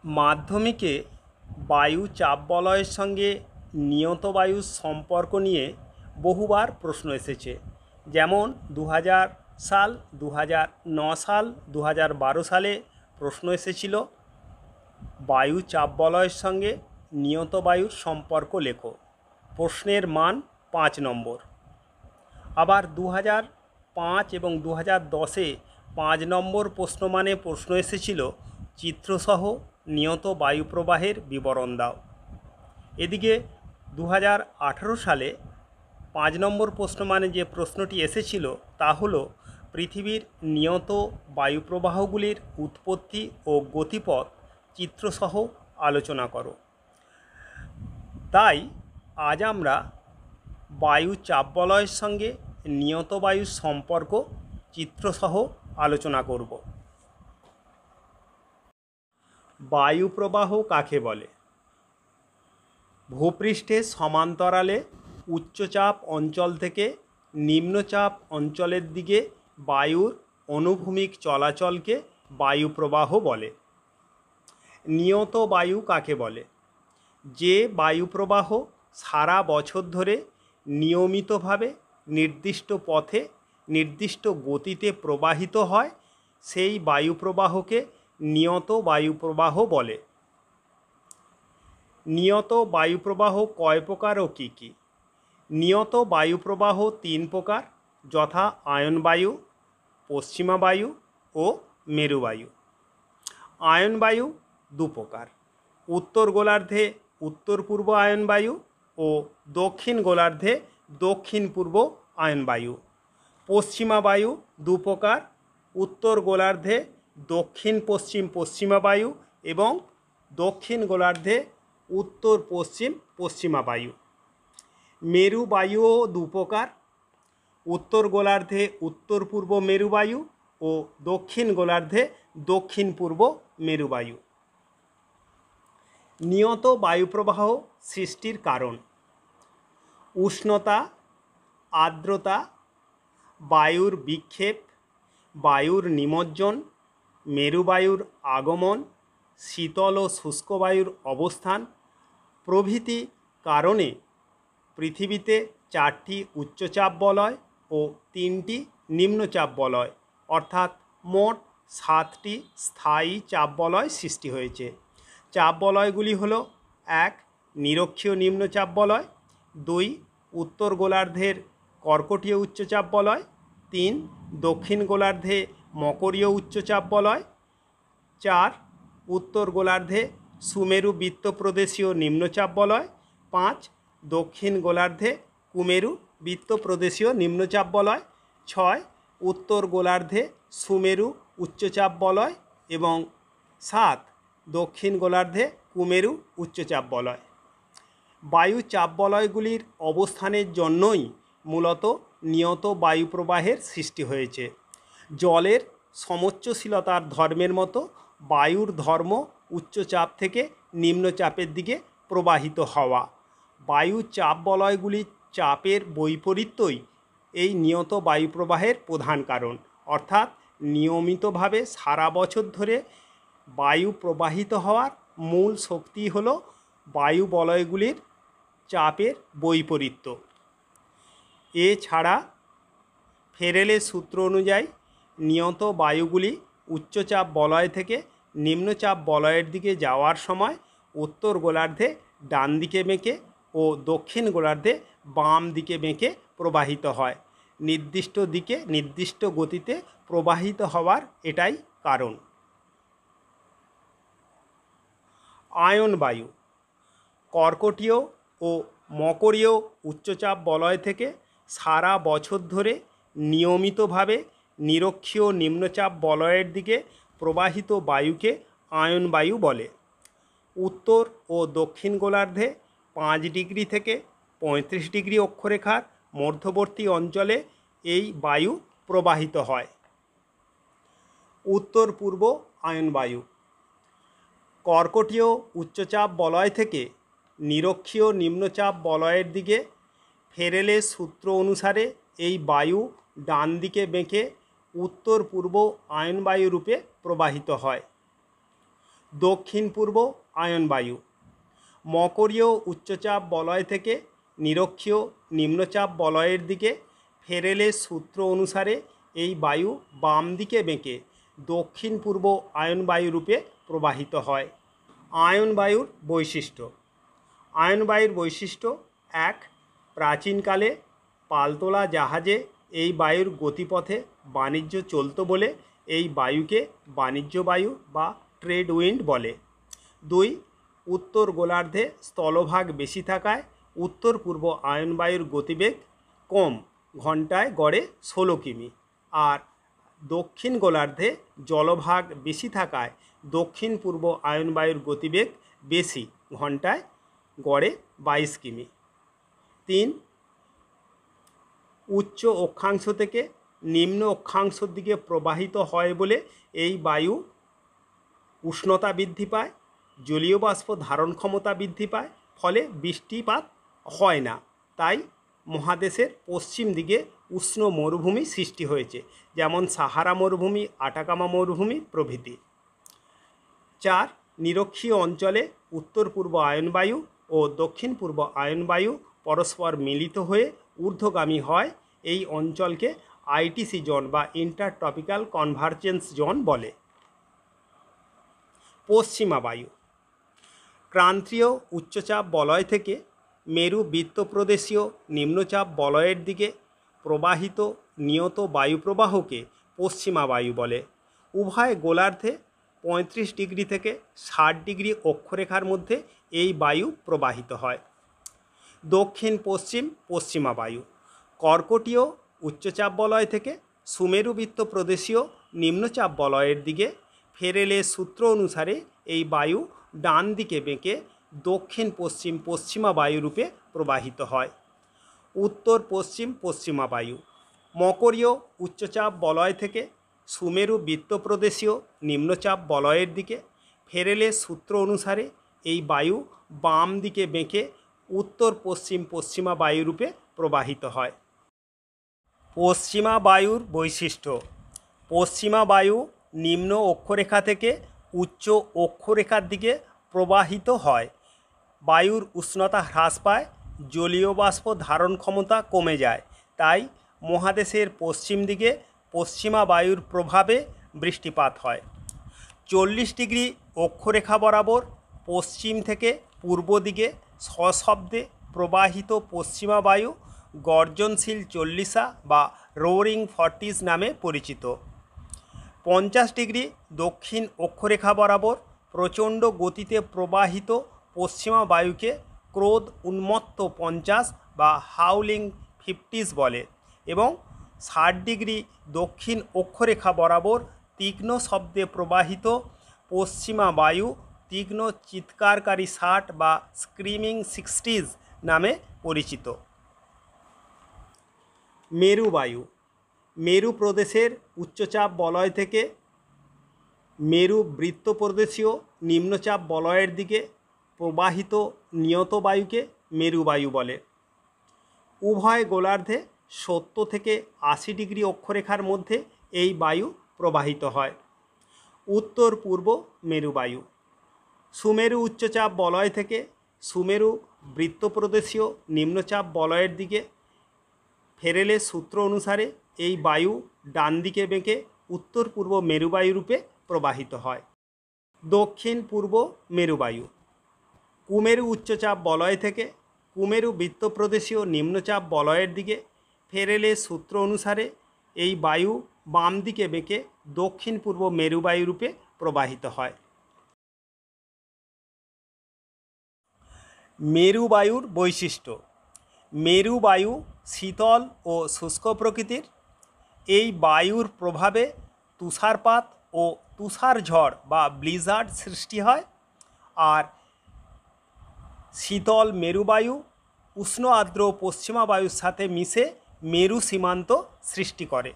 মাধ্যমিকে বায়ু চাপ বলয়ের সঙ্গে নিয়ত বায়ুর সম্পর্ক নিয়ে বহুবার প্রশ্ন এসেছে। যেমন 2000 সাল, 2009 সাল, 2012 সালে প্রশ্ন এসেছিল বায়ু চাপ বলয়ের সঙ্গে নিয়ত বায়ুর সম্পর্ক লেখো। প্রশ্নের মান 5 নম্বর। আবার 2005 এবং 2010-এ 5 নম্বর প্রশ্নমানে প্রশ্ন এসেছিল চিত্রসহ নিয়ত বায়ু প্রবাহের বিবরণ দাও। এদিকে 2018 সালে 5 নম্বর প্রশ্নমানে যে প্রশ্নটি এসেছিল তা হলো পৃথিবীর নিয়ত বায়ু প্রবাহগুলির উৎপত্তি ও গতিপথ চিত্রসহ আলোচনা করো। তাই আজ আমরা বায়ু চাপ বলয়ের সঙ্গে নিয়ত বায়ুর সম্পর্ক চিত্রসহ আলোচনা করব। বায়ু প্রবাহ কাকে বলে? ভূপৃষ্ঠের সমান্তরালে উচ্চচাপ অঞ্চল থেকে নিম্নচাপ অঞ্চলের দিকে বায়ুর অনুভূমিক চলাচলকে বায়ু প্রবাহ বলে। নিয়ত বায়ু কাকে বলে? যে বায়ু প্রবাহ সারা বছর ধরে নিয়মিতভাবে নির্দিষ্ট পথে নির্দিষ্ট গতিতে প্রবাহিত হয় সেই বায়ু প্রবাহকে নিয়ত বায়ু প্রবাহ বলে। নিয়ত বায়ু প্রবাহ কয় প্রকার ও কী কী? নিয়ত বায়ু প্রবাহ 3 প্রকার, যথা আয়ন বায়ু, পশ্চিমা বায়ু ও মেরুবায়ু। আয়ন বায়ু 2 প্রকার, উত্তর গোলার্ধে উত্তর পূর্ব আয়ন বায়ু ও দক্ষিণ গোলার্ধে দক্ষিণ পূর্ব আয়ন বায়ু। পশ্চিমা বায়ু 2 প্রকার, উত্তর গোলার্ধে দক্ষিণ পশ্চিম পশ্চিমা বায়ু এবং দক্ষিণ গোলার্ধে উত্তর পশ্চিম পশ্চিমা বায়ু। মেরু বায়ুও 2 প্রকার, উত্তর গোলার্ধে উত্তর পূর্ব মেরুবায়ু ও দক্ষিণ গোলার্ধে দক্ষিণ পূর্ব মেরুবায়ু। নিয়ত বায়ুপ্রবাহ সৃষ্টির কারণ: উষ্ণতা, আর্দ্রতা, বায়ুর বিক্ষেপ, বায়ুর নিমজ্জন, মেরুবায়ুর আগমন, শীতল ও শুষ্ক বায়ুর অবস্থান প্রভৃতি কারণে পৃথিবীতে 4টি উচ্চচাপ বলয় ও 3টি নিম্নচাপ বলয় অর্থাৎ মোট 7টি স্থায়ী চাপ বলয় সৃষ্টি হয়েছে। চাপ বলয়গুলি হলো: 1. নিরক্ষীয় নিম্নচাপ বলয়, 2. উত্তর গোলার্ধের কর্কটীয় উচ্চচাপ বলয়, 3. দক্ষিণ গোলার্ধে মকরীয় উচ্চচাপ বলয়, 4. উত্তর গোলার্ধে সুমেরু বৃত্তপ্রদেশীয় নিম্নচাপ বলয়, 5. দক্ষিণ গোলার্ধে কুমেরু বৃত্তপ্রদেশীয় নিম্নচাপ বলয়, 6. উত্তর গোলার্ধে সুমেরু উচ্চচাপ বলয় এবং 7. দক্ষিণ গোলার্ধে কুমেরু উচ্চচাপ বলয়। বায়ু চাপ বলয়গুলির অবস্থানের জন্যই মূলত নিয়ত বায়ু প্রবাহের সৃষ্টি হয়েছে। জলের সমোচ্চশীলতার ধর্মের মতো বায়ুর ধর্ম উচ্চচাপ থেকে নিম্নচাপের দিকে প্রবাহিত হওয়া। বায়ু চাপ বলয়গুলির চাপের বৈপরীত্যই এই নিয়ত বায়ু প্রবাহের প্রধান কারণ, অর্থাৎ নিয়মিতভাবে সারা বছর ধরে বায়ু প্রবাহিত হওয়ার মূল শক্তি হল বায়ু বলয়গুলির চাপের বৈপরীত্য। এছাড়া ফেরেলের সূত্র অনুযায়ী নিয়ত বায়ুগুলি উচ্চচাপ বলয় থেকে নিম্নচাপ বলয়ের দিকে যাওয়ার সময় উত্তর গোলার্ধে ডান দিকে বেঁকে ও দক্ষিণ গোলার্ধে বাম দিকে বেঁকে প্রবাহিত হয়। নির্দিষ্ট দিকে নির্দিষ্ট গতিতে প্রবাহিত হওয়ার এটাই কারণ। আয়ন বায়ু কর্কটীয় ও মকরীয় উচ্চচাপ বলয় থেকে সারা বছর ধরে নিয়মিতভাবে নিরক্ষীয় নিম্নচাপ বলয়ের দিকে প্রবাহিত বায়ুকে আয়ন বায়ু বলে। উত্তর ও দক্ষিণ গোলার্ধে 5 ডিগ্রি থেকে 35 ডিগ্রি অক্ষরেখার মধ্যবর্তী অঞ্চলে এই বায়ু প্রবাহিত হয়। উত্তর পূর্ব আয়ন বায়ু কর্কটীয় উচ্চচাপ বলয় থেকে নিরক্ষীয় নিম্নচাপ বলয়ের দিকে ফেরেলের সূত্র অনুসারে এই বায়ু ডান দিকে বেঁকে উত্তর পূর্ব আয়ন বায়ু রূপে প্রবাহিত হয়। দক্ষিণ পূর্ব আয়ন বায়ু। মকরীয় উচ্চচাপ বলয় থেকে নিরক্ষীয় নিম্নচাপ বলয়ের দিকে ফেরেলের সূত্র অনুসারে এই বায়ু বাম দিকে বেঁকে দক্ষিণ পূর্ব আয়ন বায়ু রূপে প্রবাহিত হয়। আয়ন বায়ুর বৈশিষ্ট্য। আয়ন বায়ুর বৈশিষ্ট্য: 1. প্রাচীনকালে পালতোলা জাহাজে এই বায়ুর গতিপথে বাণিজ্য চলত বলে এই বায়ুকে বাণিজ্য বায়ু বা ট্রেড উইন্ড বলে। 2. উত্তর গোলার্ধে স্থলভাগ বেশি থাকায় উত্তর পূর্ব আয়ন বায়ুর গতিবেগ কম, ঘন্টায় গড়ে 16 কিমি। আর দক্ষিণ গোলার্ধে জলভাগ বেশি থাকায় দক্ষিণ পূর্ব আয়ন বায়ুর গতিবেগ বেশি, ঘন্টায় গড়ে 22 কিমি। 3. উচ্চ অক্ষাংশ থেকে নিম্ন অক্ষাংশের দিকে প্রবাহিত হয় বলে এই বায়ু উষ্ণতা বৃদ্ধি পায়, জলীয় বাষ্প ধারণ ক্ষমতা বৃদ্ধি পায়, ফলে বৃষ্টিপাত হয় না। তাই মহাদেশের পশ্চিম দিকে উষ্ণ মরুভূমি সৃষ্টি হয়েছে, যেমন সাহারা মরুভূমি, আটাকামা মরুভূমি প্রভৃতি। 4. নিরক্ষীয় অঞ্চলে উত্তর পূর্ব আয়ন বায়ু ও দক্ষিণ পূর্ব আয়ন বায়ু পরস্পর মিলিত হয়ে ঊর্ধ্বগামী হয়। এই অঞ্চলকে আইটিসি জোন বা ইন্টার ট্রপিক্যাল কনভার্জেন্স জোন বলে। পশ্চিমা বায়ু। ক্রান্তীয় উচ্চচাপ বলয় থেকে মেরু বৃত্তপ্রদেশীয় নিম্নচাপ বলয়ের দিকে প্রবাহিত নিয়ত বায়ুপ্রবাহকে পশ্চিমা বায়ু বলে। উভয় গোলার্ধে 35 ডিগ্রি থেকে 60 ডিগ্রি অক্ষরেখার মধ্যে এই বায়ু প্রবাহিত হয়। দক্ষিণ পশ্চিম পশ্চিমা বায়ু। কর্কটীয় উচ্চচাপ বলয় থেকে সুমেরু বৃত্তপ্রদেশীয় নিম্নচাপ বলয়ের দিকে ফেরেলের সূত্র অনুসারে এই বায়ু ডান দিকে বেঁকে দক্ষিণ পশ্চিম পশ্চিমা বায়ু রূপে প্রবাহিত হয়। উত্তর পশ্চিম পশ্চিমা বায়ু। মকরীয় উচ্চচাপ বলয় থেকে সুমেরু বৃত্তপ্রদেশীয় নিম্নচাপ বলয়ের দিকে ফেরেলের সূত্র অনুসারে এই বায়ু বাম দিকে বেঁকে উত্তর পশ্চিম পশ্চিমা বায়ু রূপে প্রবাহিত হয়। পশ্চিমা বায়ুর বৈশিষ্ট্য। পশ্চিমা বায়ু নিম্ন অক্ষরেখা থেকে উচ্চ অক্ষরেখার দিকে প্রবাহিত হয়। বায়ুর উষ্ণতা হ্রাস পায়, জলীয় বাষ্প ধারণ ক্ষমতা কমে যায়। তাই মহাদেশের পশ্চিম দিকে পশ্চিমা বায়ুর প্রভাবে বৃষ্টিপাত হয়। 40 ডিগ্রি অক্ষরেখা বরাবর পশ্চিম থেকে পূর্ব দিকে সশব্দে প্রবাহিত পশ্চিমা বায়ু গর্জনশীল চল্লিশা বা রোরিং 40s নামে পরিচিত। 50 ডিগ্রি দক্ষিণ অক্ষরেখা বরাবর প্রচণ্ড গতিতে প্রবাহিত পশ্চিমা বায়ুকে ক্রোধ উন্মত্ত 50 বা হাউলিং 50s বলে এবং 60 ডিগ্রি দক্ষিণ অক্ষরেখা বরাবর তীক্ষ্ণ শব্দে প্রবাহিত পশ্চিমা বায়ু তীক্ষ্ণ চিৎকারকারী 60 বা স্ক্রিমিং 60s নামে পরিচিত। মেরু বায়ু। মেরু প্রদেশের উচ্চচাপ বলয় থেকে মেরু বৃত্তপ্রদেশীয় নিম্নচাপ বলয়ের দিকে প্রবাহিত নিয়ত বায়ুকে মেরু বায়ু বলে। উভয় গোলার্ধে 70 থেকে 80 ডিগ্রি অক্ষরেখার মধ্যে এই বায়ু প্রবাহিত হয়। উত্তর পূর্ব মেরু বায়ু। সুমেরু উচ্চচাপ বলয় থেকে সুমেরু বৃত্তপ্রদেশীয় নিম্নচাপ বলয়ের দিকে ফেরেলের সূত্র অনুসারে এই বায়ু ডান দিকে বেঁকে উত্তর পূর্ব মেরুবায়ু রূপে প্রবাহিত হয়। দক্ষিণ পূর্ব মেরুবায়ু। কুমেরু উচ্চচাপ বলয় থেকে কুমেরু বৃত্তপ্রদেশীয় নিম্নচাপ বলয়ের দিকে ফেরেলের সূত্র অনুসারে এই বায়ু বাম দিকে বেঁকে দক্ষিণ পূর্ব মেরুবায়ু রূপে প্রবাহিত হয়। মেরু বায়ুর বৈশিষ্ট্য। মেরু বায়ু শীতল ও শুষ্ক প্রকৃতির। এই বায়ুর প্রভাবে তুষারপাত ও তুষার ঝড় বা ব্লিজার্ড সৃষ্টি হয়। আর শীতল মেরুবায়ু উষ্ণ আর্দ্র পশ্চিমা বায়ুর সাথে মিশে মেরু সীমান্ত সৃষ্টি করে।